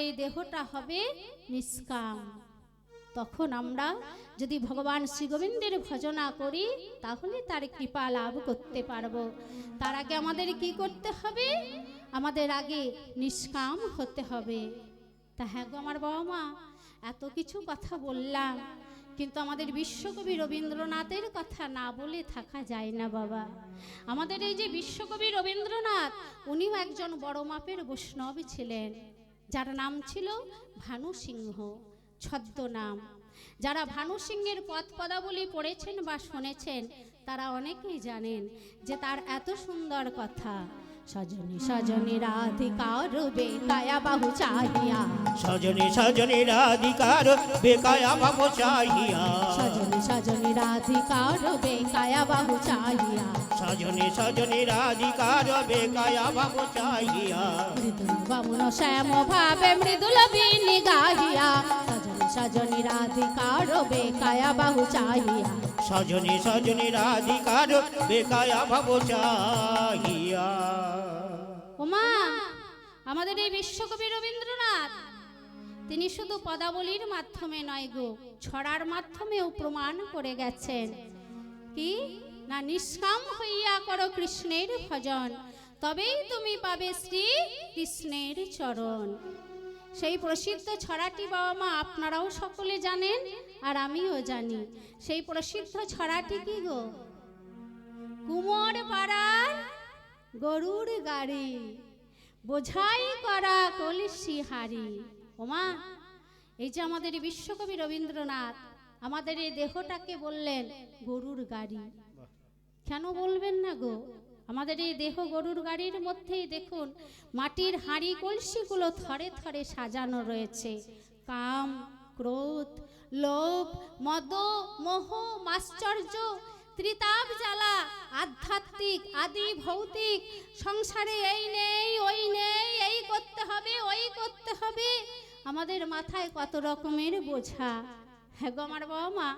এই দেহটা হবে নিষ্কাম। তখন আমরা যদি ভগবান শ্রী গোবিন্দের ভজনা করি তাহলে তার কৃপা লাভ করতে পারবো। তার আগে আমাদের কি করতে হবে? আমাদের আগে নিষ্কাম হতে হবে। তা হ্যাঁ গো আমার বাবা মা, এত কিছু কথা বললাম, কিন্তু আমাদের বিশ্বকবি রবীন্দ্রনাথের কথা না বলে থাকা যায় না বাবা। আমাদের এই যে বিশ্বকবি রবীন্দ্রনাথ, উনিও একজন বড় মাপের বৈষ্ণব ছিলেন, যার নাম ছিল ভানু সিংহ ছদ্মনাম। যারা ভানু সিংহের পদ পদাবলী পড়েছেন বা শুনেছেন তারা অনেকেই জানেন যে তার এত সুন্দর কথা। সজনী সজনী রাধিকার বেকায়া বাহু চাহিয়া, সজনী সজনী রাধিকার বেকায়া বাহু চাহিয়া, সজনী সজনী রাধিকার বেকায়া বাহু চাহিয়া, সজনী সজনী রাধিকার বেকায়া বাহু চাহিয়া, মৃদুল বামুন শ্যাম ভাবে মৃদুল বীণী গাহিয়া, সজনী সজনী রাধিকার বেকায়া বাহু চাহিয়া, সজনী সজনী রাধিকার বেকায়া বাহু চাহিয়া। ওমা, আমাদের এই বিশ্বকবি রবীন্দ্রনাথ তিনি শুধু পদাবলীর মাধ্যমে নয় গো, ছড়ার মাধ্যমেও প্রমাণ করে গেছেন কি না, নিষ্কাম হইয়া করো কৃষ্ণের ভজন, তবেই তুমি পাবে শ্রী কৃষ্ণের চরণ। সেই প্রসিদ্ধ ছড়াটি বাবা মা আপনারাও সকলে জানেন আর আমিও জানি। সেই প্রসিদ্ধ ছড়াটি কি গো? কুমোর পাড়ার গরুর গাড়ি, বোঝাই করা কলসি হাড়ি। ওমা, এই যে আমাদের বিশ্বকবি রবীন্দ্রনাথ আমাদের এই দেহটাকে বললেন গরুর গাড়ি। কেন বলবেন না গো? আমাদের এই দেহ গরুর গাড়ির মধ্যেই দেখুন মাটির হাঁড়ি কলসিগুলো থরে থরে সাজানো রয়েছে। কাম, ক্রোধ, লোভ, মদ, মোহ, মাশ্চর্য, ত্রিতাপ জ্বালা, আধ্যাত্মিক আদি ভৌতিক সংসারে এই নেই ওই নেই, এই করতে হবে ওই করতে হবে। আমাদের মাথায় কত রকমের বোঝা। হ্যাঁ গো আমার বাবা মা,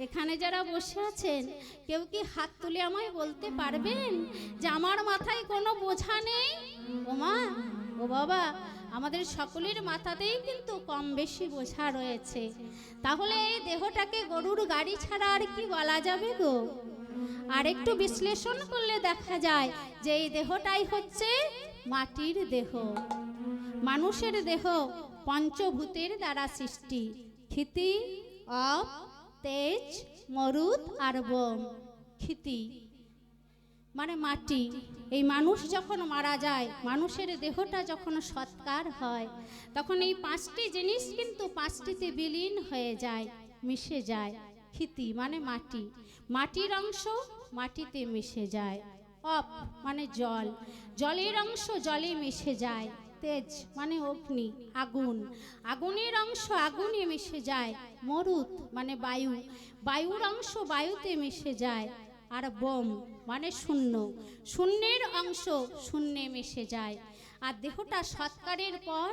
এখানে যারা বসে আছেন কেউ কি হাত তুলে আমায় বলতে পারবেন যে আমার মাথায় কোনো বোঝা নেই? ও মা, ও বাবা, আমাদের সকলের মাথাতেই কিন্তু কম বেশি বোঝা রয়েছে। তাহলে এই দেহটাকে গরুর গাড়ি ছাড়া আর কি বলা যাবে গো? আর একটু বিশ্লেষণ করলে দেখা যায় যে এই দেহটাই হচ্ছে মাটির দেহ। মানুষের দেহ পঞ্চভূতের দ্বারা সৃষ্টি, ক্ষিতি, অপ, তেজ, মরুত আর বোম। ক্ষিতি মানে মাটি। এই মানুষ যখন মারা যায়, মানুষের দেহটা যখন সৎকার হয়, তখন এই পাঁচটি জিনিস কিন্তু পাঁচটিতে বিলীন হয়ে যায়, মিশে যায়। ক্ষিতি মানে মাটি, মাটির অংশ মাটিতে মিশে যায়। অপ মানে জল, জলের অংশ জলে মিশে যায়। তেজ মানে অগ্নি, আগুন, আগুনের অংশ আগুনে মিশে যায়। মরুত মানে বায়ু, বায়ুর অংশ বায়ুতে মিশে যায়। আর বোম মানে শূন্য, শূন্যের অংশ শূন্যে মিশে যায়। আর দেহটা সৎকারের পর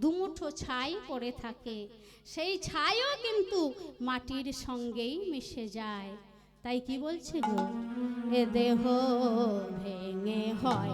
দুমুঠো ছাই পড়ে থাকে, সেই ছাইও কিন্তু মাটির সঙ্গেই মিশে যায়। তাই কি বলছে গো, এ দেহ ভেঙে হয়